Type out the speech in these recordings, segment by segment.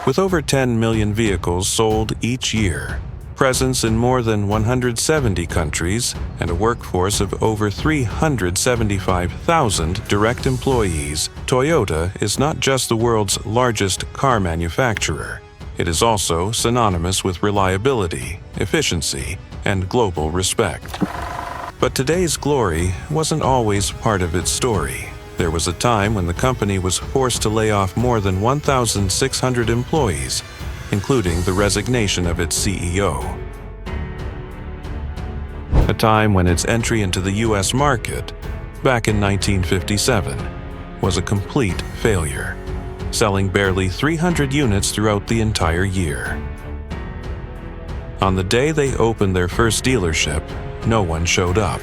With over 10 million vehicles sold each year, presence in more than 170 countries, and a workforce of over 375,000 direct employees, Toyota is not just the world's largest car manufacturer. It is also synonymous with reliability, efficiency, and global respect. But today's glory wasn't always part of its story. There was a time when the company was forced to lay off more than 1,600 employees, including the resignation of its CEO. A time when its entry into the U.S. market, back in 1957, was a complete failure, selling barely 300 units throughout the entire year. On the day they opened their first dealership, no one showed up.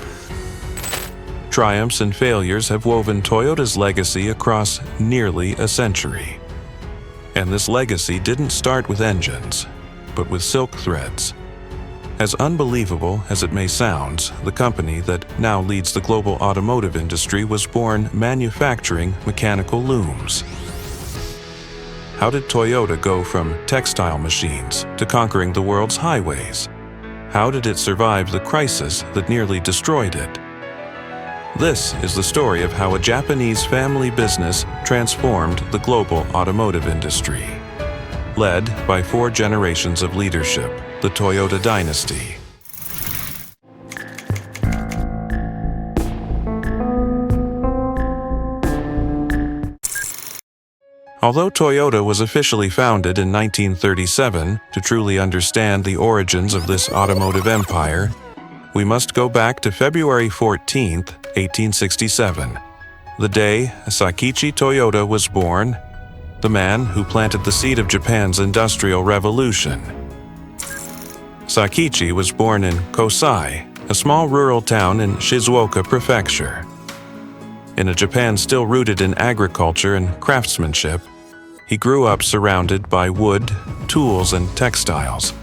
Triumphs and failures have woven Toyota's legacy across nearly a century. And this legacy didn't start with engines, but with silk threads. As unbelievable as it may sound, the company that now leads the global automotive industry was born manufacturing mechanical looms. How did Toyota go from textile machines to conquering the world's highways? How did it survive the crisis that nearly destroyed it? This is the story of how a Japanese family business transformed the global automotive industry. Led by 4 generations of leadership, the Toyota Dynasty. Although Toyota was officially founded in 1937, to truly understand the origins of this automotive empire, we must go back to February 14, 1867, the day Sakichi Toyoda was born, the man who planted the seed of Japan's Industrial Revolution. Sakichi was born in Kosai, a small rural town in Shizuoka Prefecture. In a Japan still rooted in agriculture and craftsmanship, he grew up surrounded by wood, tools, and textiles.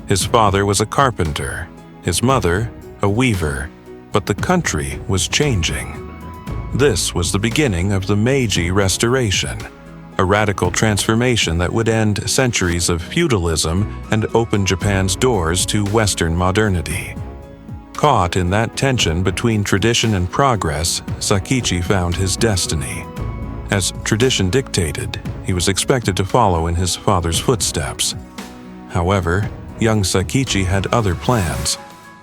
His father was a carpenter, his mother a weaver, but the country was changing. This was the beginning of the Meiji Restoration, a radical transformation that would end centuries of feudalism and open Japan's doors to Western modernity. Caught in that tension between tradition and progress, Sakichi found his destiny. As tradition dictated, he was expected to follow in his father's footsteps. However, young Sakichi had other plans.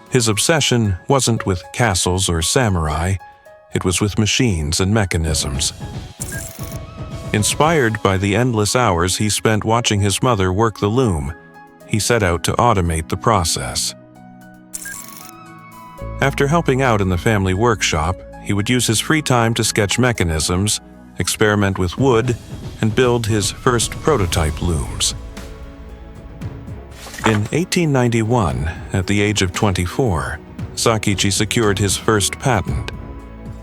His obsession wasn't with castles or samurai, it was with machines and mechanisms. Inspired by the endless hours he spent watching his mother work the loom, he set out to automate the process. After helping out in the family workshop, he would use his free time to sketch mechanisms, experiment with wood, and build his first prototype looms. In 1891, at the age of 24, Sakichi secured his first patent,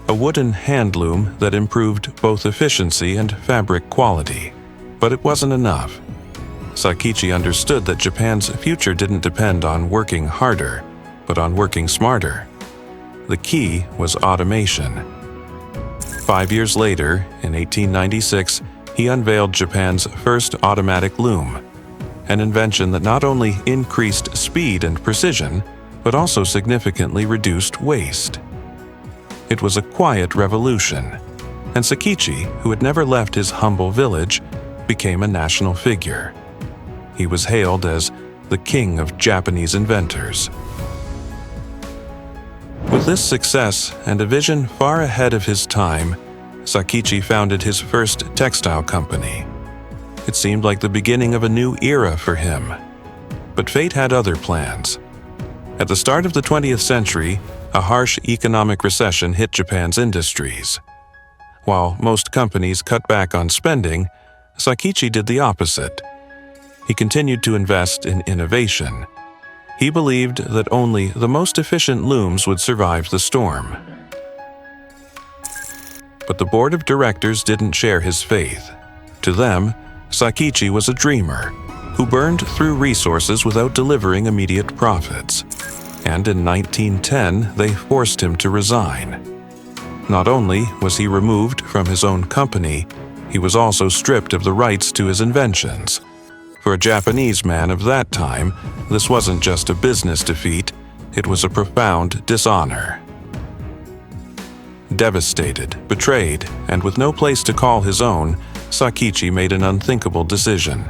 a wooden hand loom that improved both efficiency and fabric quality. But it wasn't enough. Sakichi understood that Japan's future didn't depend on working harder, but on working smarter. The key was automation. 5 years later, in 1896, he unveiled Japan's first automatic loom, an invention that not only increased speed and precision, but also significantly reduced waste. It was a quiet revolution, and Sakichi, who had never left his humble village, became a national figure. He was hailed as the king of Japanese inventors. With this success and a vision far ahead of his time, Sakichi founded his first textile company. It seemed like the beginning of a new era for him. But fate had other plans. At the start of the 20th century, a harsh economic recession hit Japan's industries. While most companies cut back on spending, Sakichi did the opposite. He continued to invest in innovation. He believed that only the most efficient looms would survive the storm. But the board of directors didn't share his faith. To them, Sakichi was a dreamer who burned through resources without delivering immediate profits. And in 1910, they forced him to resign. Not only was he removed from his own company, he was also stripped of the rights to his inventions, For a Japanese man of that time, this wasn't just a business defeat, it was a profound dishonor. Devastated, betrayed, and with no place to call his own, Sakichi made an unthinkable decision.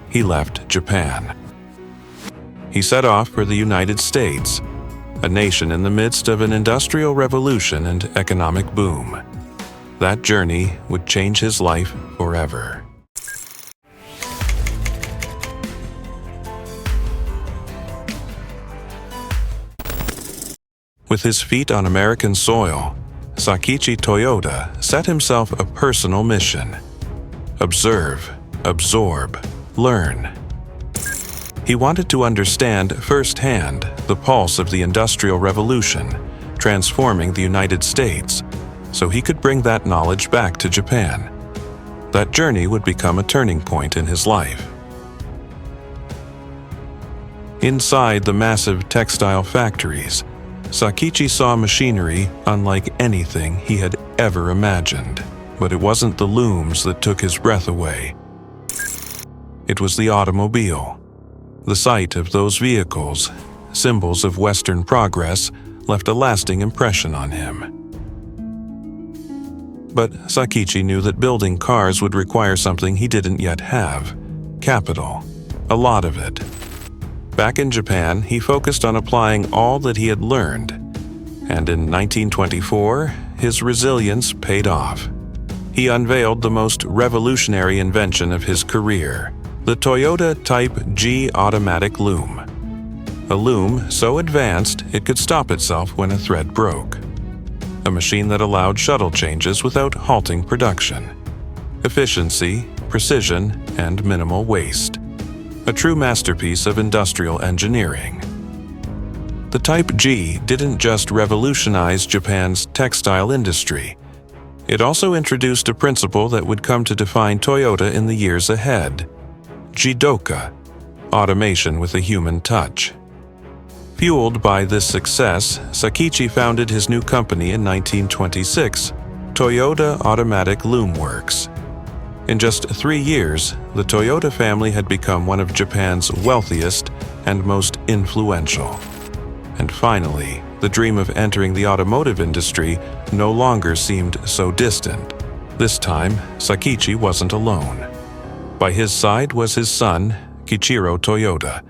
He left Japan. He set off for the United States, a nation in the midst of an industrial revolution and economic boom. That journey would change his life forever. With his feet on American soil, Sakichi Toyoda set himself a personal mission: observe, absorb, learn. He wanted to understand firsthand the pulse of the Industrial Revolution, transforming the United States, so he could bring that knowledge back to Japan. That journey would become a turning point in his life. Inside the massive textile factories, Sakichi saw machinery unlike anything he had ever imagined. But it wasn't the looms that took his breath away. It was the automobile. The sight of those vehicles, symbols of Western progress, left a lasting impression on him. But Sakichi knew that building cars would require something he didn't yet have: capital, a lot of it. Back in Japan, he focused on applying all that he had learned, and in 1924, his resilience paid off. He unveiled the most revolutionary invention of his career: the Toyota Type G automatic loom. A loom so advanced it could stop itself when a thread broke. A machine that allowed shuttle changes without halting production. Efficiency, precision, and minimal waste. A true masterpiece of industrial engineering. The Type G didn't just revolutionize Japan's textile industry. It also introduced a principle that would come to define Toyota in the years ahead: Jidoka, automation with a human touch. Fueled by this success, Sakichi founded his new company in 1926, Toyota Automatic Loom Works. In just 3 years, the Toyota family had become one of Japan's wealthiest and most influential. And finally, the dream of entering the automotive industry no longer seemed so distant. This time, Sakichi wasn't alone. By his side was his son, Kichiro Toyoda,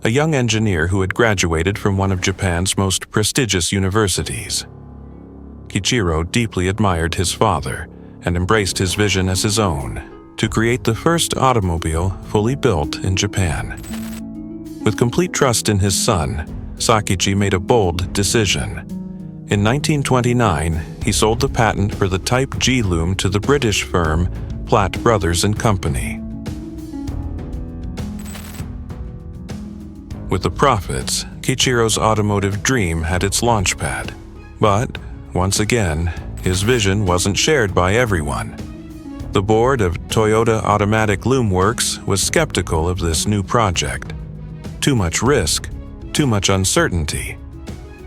a young engineer who had graduated from one of Japan's most prestigious universities. Kichiro deeply admired his father and embraced his vision as his own, to create the first automobile fully built in Japan. With complete trust in his son, Sakichi made a bold decision. In 1929, he sold the patent for the Type G loom to the British firm Platt Brothers and Company. With the profits, Kichiro's automotive dream had its launchpad. But, once again, his vision wasn't shared by everyone. The board of Toyota Automatic Loom Works was skeptical of this new project. Too much risk, too much uncertainty.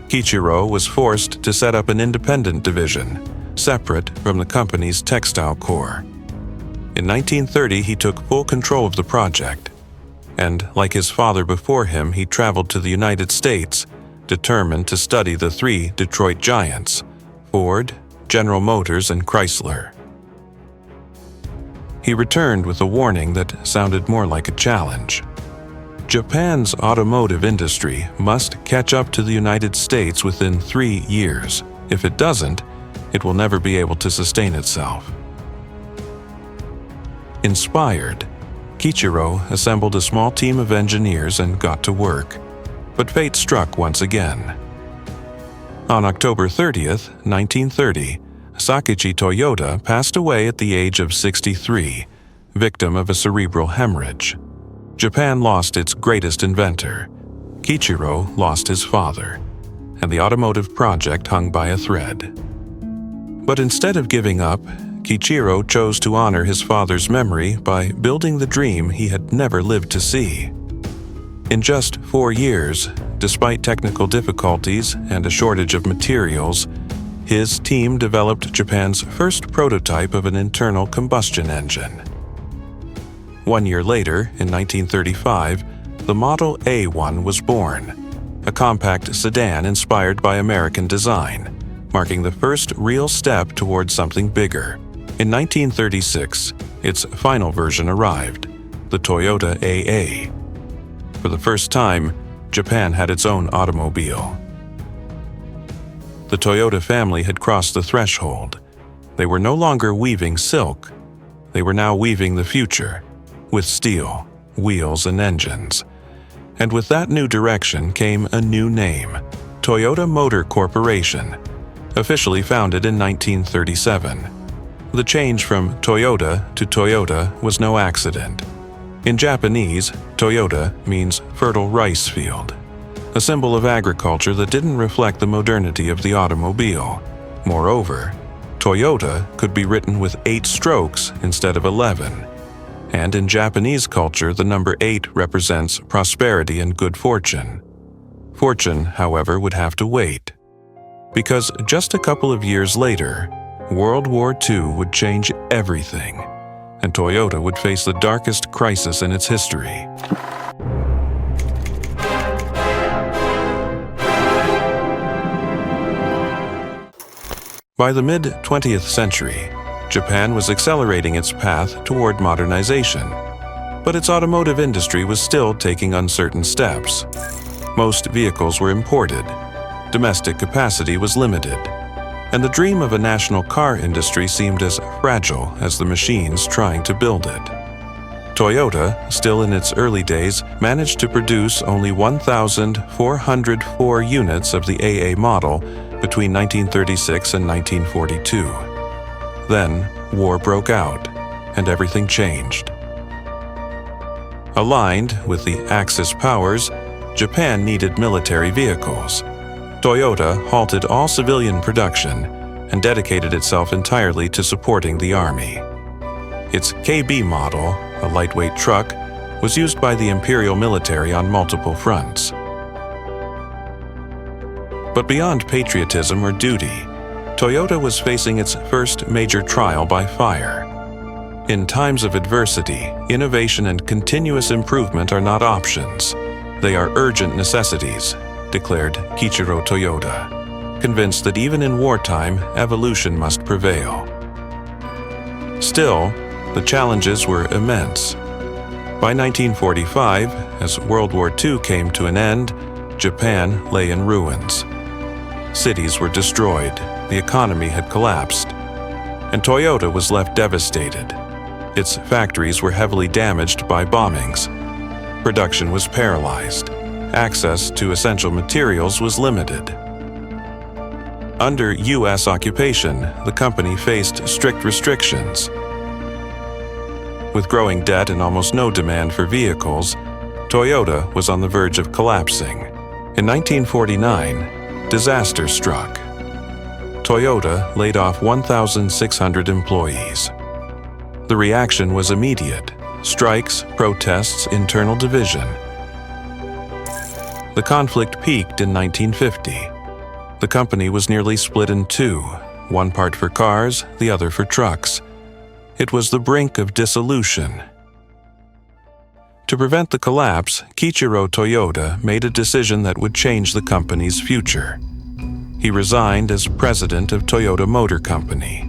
Kichiro was forced to set up an independent division, separate from the company's textile core. In 1930, he took full control of the project. And, like his father before him, he traveled to the United States, determined to study the 3 Detroit giants: Ford, General Motors, and Chrysler. He returned with a warning that sounded more like a challenge. Japan's automotive industry must catch up to the United States within 3 years. If it doesn't, it will never be able to sustain itself. Inspired, Kichiro assembled a small team of engineers and got to work. But fate struck once again. On October 30th, 1930, Sakichi Toyoda passed away at the age of 63, victim of a cerebral hemorrhage. Japan lost its greatest inventor. Kichiro lost his father, and the automotive project hung by a thread. But instead of giving up, Kichiro chose to honor his father's memory by building the dream he had never lived to see. In just 4 years, despite technical difficulties and a shortage of materials, his team developed Japan's first prototype of an internal combustion engine. 1 year later, in 1935, the Model A1 was born, a compact sedan inspired by American design, marking the first real step toward something bigger. In 1936, its final version arrived, the Toyota AA. For the first time, Japan had its own automobile. The Toyota family had crossed the threshold. They were no longer weaving silk. They were now weaving the future, with steel, wheels, and engines. And with that new direction came a new name, Toyota Motor Corporation, officially founded in 1937. The change from Toyota to Toyota was no accident. In Japanese, Toyota means fertile rice field, a symbol of agriculture that didn't reflect the modernity of the automobile. Moreover, Toyota could be written with 8 strokes instead of 11. And in Japanese culture, the number 8 represents prosperity and good fortune. Fortune, however, would have to wait. Because just a couple of years later, World War II would change everything, and Toyota would face the darkest crisis in its history. By the mid-20th century, Japan was accelerating its path toward modernization, but its automotive industry was still taking uncertain steps. Most vehicles were imported, domestic capacity was limited, and the dream of a national car industry seemed as fragile as the machines trying to build it. Toyota, still in its early days, managed to produce only 1,404 units of the AA model between 1936 and 1942. Then, war broke out, and everything changed. Aligned with the Axis powers, Japan needed military vehicles. Toyota halted all civilian production and dedicated itself entirely to supporting the army. Its KB model, a lightweight truck, was used by the imperial military on multiple fronts. But beyond patriotism or duty, Toyota was facing its first major trial by fire. In times of adversity, innovation and continuous improvement are not options. They are urgent necessities, declared Kiichiro Toyoda, convinced that even in wartime, evolution must prevail. Still, the challenges were immense. By 1945, as World War II came to an end, Japan lay in ruins. Cities were destroyed, the economy had collapsed, and Toyota was left devastated. Its factories were heavily damaged by bombings. Production was paralyzed. Access to essential materials was limited. Under U.S. occupation, the company faced strict restrictions. With growing debt and almost no demand for vehicles, Toyota was on the verge of collapsing. In 1949, disaster struck. Toyota laid off 1,600 employees. The reaction was immediate: strikes, protests, internal division. The conflict peaked in 1950. The company was nearly split in two, one part for cars, the other for trucks. It was the brink of dissolution. To prevent the collapse, Kiichiro Toyoda made a decision that would change the company's future. He resigned as president of Toyota Motor Company.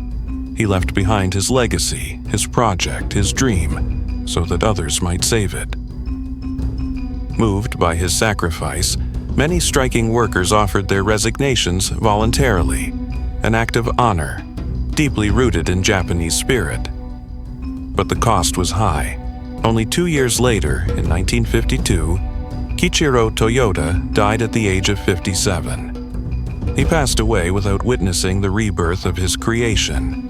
He left behind his legacy, his project, his dream, so that others might save it. Moved by his sacrifice, many striking workers offered their resignations voluntarily, an act of honor, deeply rooted in Japanese spirit. But the cost was high. Only 2 years later, in 1952, Kiichiro Toyoda died at the age of 57. He passed away without witnessing the rebirth of his creation,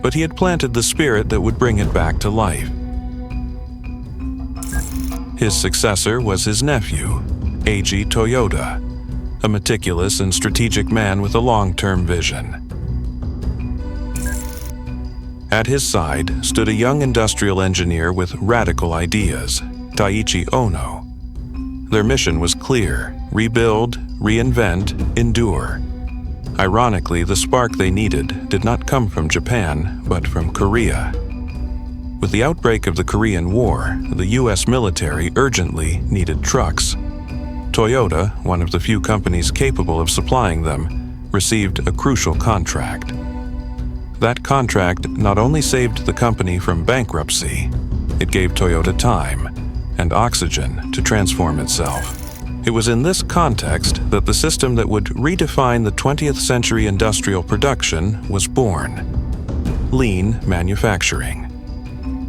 but he had planted the spirit that would bring it back to life. His successor was his nephew, Eiji Toyoda, a meticulous and strategic man with a long-term vision. At his side stood a young industrial engineer with radical ideas, Taiichi Ohno. Their mission was clear: rebuild, reinvent, endure. Ironically, the spark they needed did not come from Japan, but from Korea. With the outbreak of the Korean War, the U.S. military urgently needed trucks. Toyota, one of the few companies capable of supplying them, received a crucial contract. That contract not only saved the company from bankruptcy, it gave Toyota time and oxygen to transform itself. It was in this context that the system that would redefine the 20th century industrial production was born: lean manufacturing.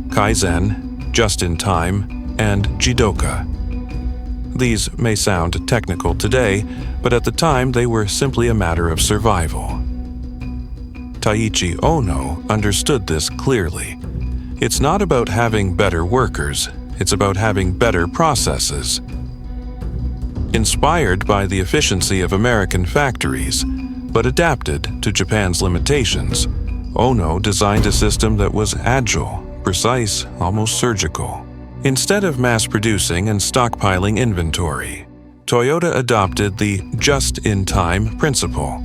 Kaizen, just-in-time, and Jidoka. These may sound technical today, but at the time they were simply a matter of survival. Taiichi Ohno understood this clearly. It's not about having better workers, it's about having better processes. Inspired by the efficiency of American factories, but adapted to Japan's limitations, Ohno designed a system that was agile, precise, almost surgical. Instead of mass-producing and stockpiling inventory, Toyota adopted the just-in-time principle.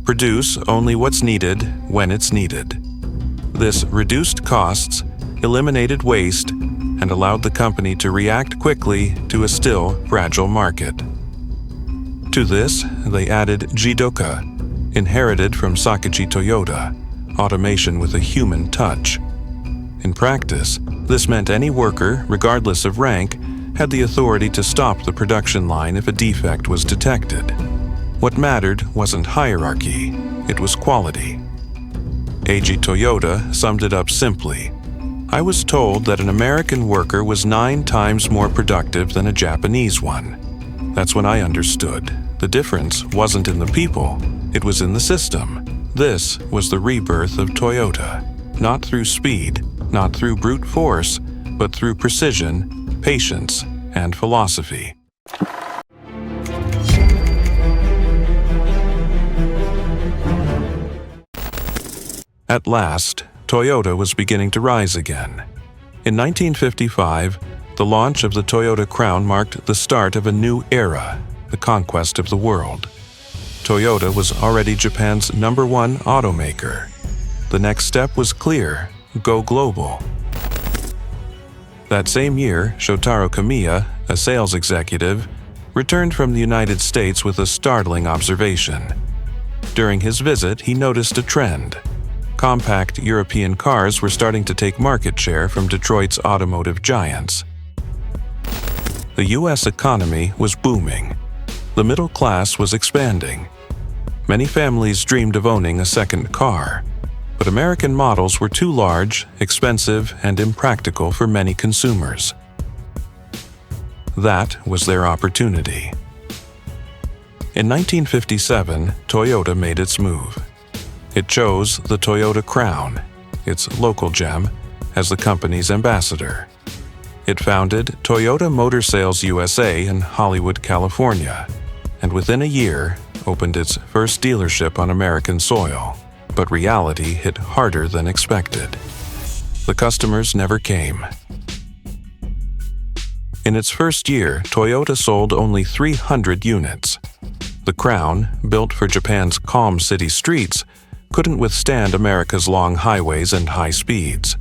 Produce only what's needed when it's needed. This reduced costs, eliminated waste, and allowed the company to react quickly to a still fragile market. To this, they added Jidoka, inherited from Sakichi Toyoda, automation with a human touch. In practice, this meant any worker, regardless of rank, had the authority to stop the production line if a defect was detected. What mattered wasn't hierarchy, it was quality. Eiji Toyoda summed it up simply: I was told that an American worker was 9 times more productive than a Japanese one. That's when I understood. The difference wasn't in the people, it was in the system. This was the rebirth of Toyota, not through speed, not through brute force, but through precision, patience, and philosophy. At last, Toyota was beginning to rise again. In 1955, the launch of the Toyota Crown marked the start of a new era, the conquest of the world. Toyota was already Japan's #1 automaker. The next step was clear: go global. That same year, Shotaro Kamiya, a sales executive, returned from the United States with a startling observation. During his visit, he noticed a trend. Compact European cars were starting to take market share from Detroit's automotive giants. The U.S. economy was booming. The middle class was expanding. Many families dreamed of owning a second car, but American models were too large, expensive, and impractical for many consumers. That was their opportunity. In 1957, Toyota made its move. It chose the Toyota Crown, its local gem, as the company's ambassador. It founded Toyota Motor Sales USA in Hollywood, California, and within a year opened its first dealership on American soil. But reality hit harder than expected. The customers never came. In its first year, Toyota sold only 300 units. The Crown, built for Japan's calm city streets, couldn't withstand America's long highways and high speeds.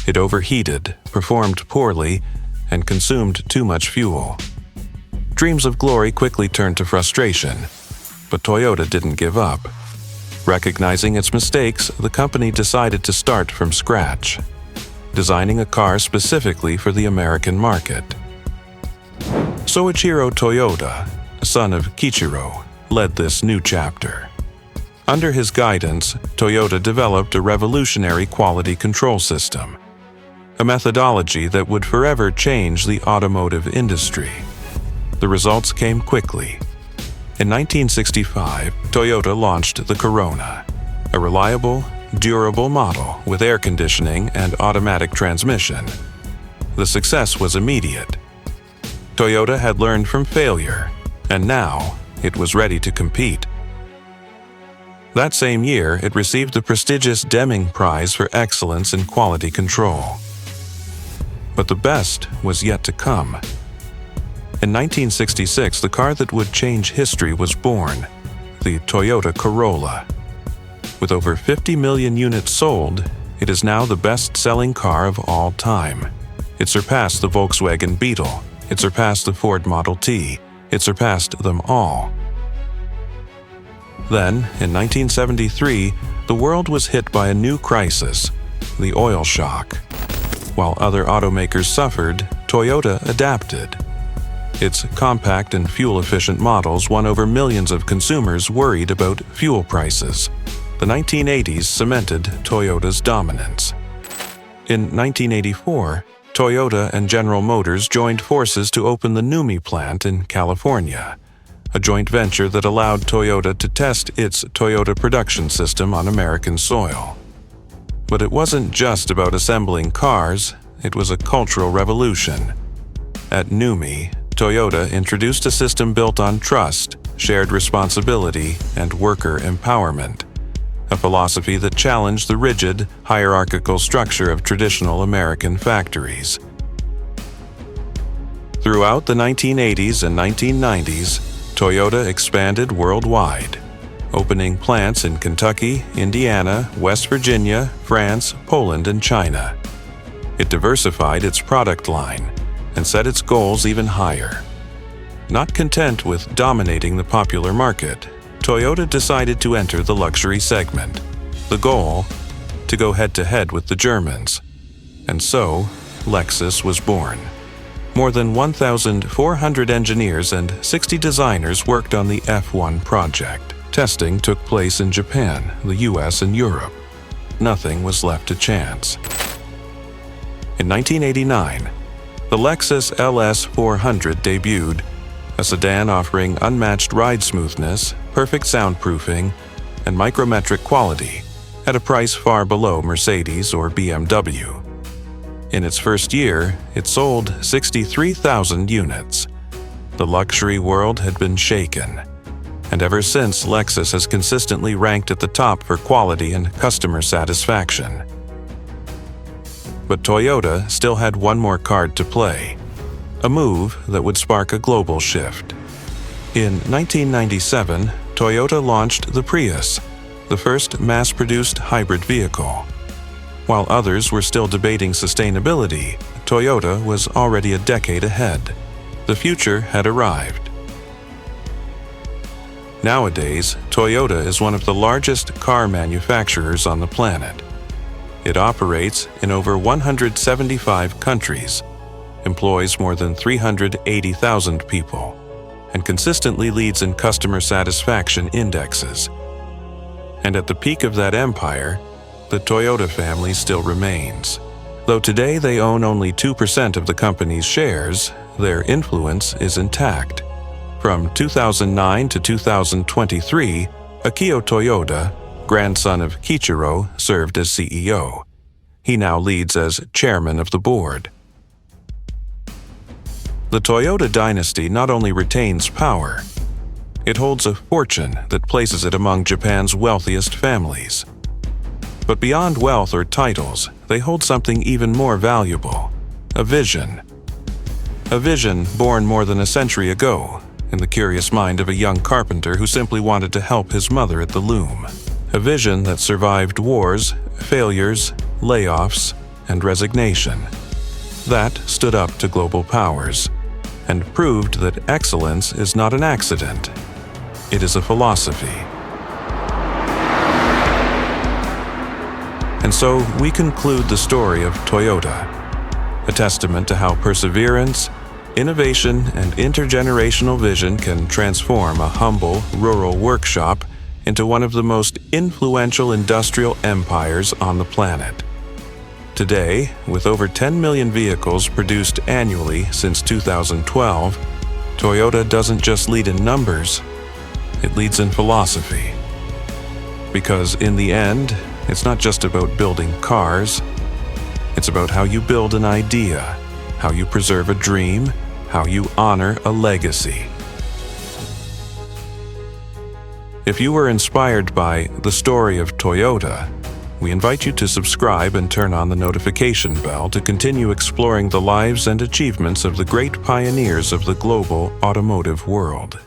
It overheated, performed poorly, and consumed too much fuel. Dreams of glory quickly turned to frustration, but Toyota didn't give up. Recognizing its mistakes, the company decided to start from scratch, designing a car specifically for the American market. Soichiro Toyoda, son of Kichiro, led this new chapter. Under his guidance, Toyota developed a revolutionary quality control system, a methodology that would forever change the automotive industry. The results came quickly. In 1965, Toyota launched the Corolla, a reliable, durable model with air conditioning and automatic transmission. The success was immediate. Toyota had learned from failure, and now it was ready to compete. That same year, it received the prestigious Deming Prize for Excellence in Quality Control. But the best was yet to come. In 1966, the car that would change history was born, the Toyota Corolla. With over 50 million units sold, It is now the best-selling car of all time. It surpassed the Volkswagen Beetle. It surpassed the Ford Model T. It surpassed them all. Then, in 1973, the world was hit by a new crisis, the oil shock. While other automakers suffered, Toyota adapted. Its compact and fuel-efficient models won over millions of consumers worried about fuel prices. The 1980s cemented Toyota's dominance. In 1984, Toyota and General Motors joined forces to open the NUMMI plant in California, a joint venture that allowed Toyota to test its Toyota production system on American soil. But it wasn't just about assembling cars, it was a cultural revolution. At NUMMI, Toyota introduced a system built on trust, shared responsibility, and worker empowerment, a philosophy that challenged the rigid, hierarchical structure of traditional American factories. Throughout the 1980s and 1990s, Toyota expanded worldwide, opening plants in Kentucky, Indiana, West Virginia, France, Poland, and China. It diversified its product line and set its goals even higher. Not content with dominating the popular market, Toyota decided to enter the luxury segment. The goal? To go head-to-head with the Germans. And so, Lexus was born. More than 1,400 engineers and 60 designers worked on the F1 project. Testing took place in Japan, the US, and Europe. Nothing was left to chance. In 1989, the Lexus LS 400 debuted, a sedan offering unmatched ride smoothness, perfect soundproofing, and micrometric quality at a price far below Mercedes or BMW. In its first year, it sold 63,000 units. The luxury world had been shaken, and ever since Lexus has consistently ranked at the top for quality and customer satisfaction. But Toyota still had one more card to play, a move that would spark a global shift. In 1997, Toyota launched the Prius, the first mass-produced hybrid vehicle. While others were still debating sustainability, Toyota was already a decade ahead. The future had arrived. Nowadays, Toyota is one of the largest car manufacturers on the planet. It operates in over 175 countries, employs more than 380,000 people, and consistently leads in customer satisfaction indexes. And at the peak of that empire, the Toyota family still remains. Though today they own only 2% of the company's shares, their influence is intact. From 2009 to 2023, Akio Toyoda, grandson of Kiichiro, served as CEO. He now leads as chairman of the board. The Toyota dynasty not only retains power, it holds a fortune that places it among Japan's wealthiest families. But beyond wealth or titles, they hold something even more valuable: a vision. A vision born more than a century ago, in the curious mind of a young carpenter who simply wanted to help his mother at the loom. A vision that survived wars, failures, layoffs, and resignation. That stood up to global powers, and proved that excellence is not an accident. It is a philosophy. And so we conclude the story of Toyota, a testament to how perseverance, innovation, and intergenerational vision can transform a humble, rural workshop into one of the most influential industrial empires on the planet. Today, with over 10 million vehicles produced annually since 2012, Toyota doesn't just lead in numbers, it leads in philosophy. Because in the end, it's not just about building cars, it's about how you build an idea, how you preserve a dream, how you honor a legacy. If you were inspired by the story of Toyota, we invite you to subscribe and turn on the notification bell to continue exploring the lives and achievements of the great pioneers of the global automotive world.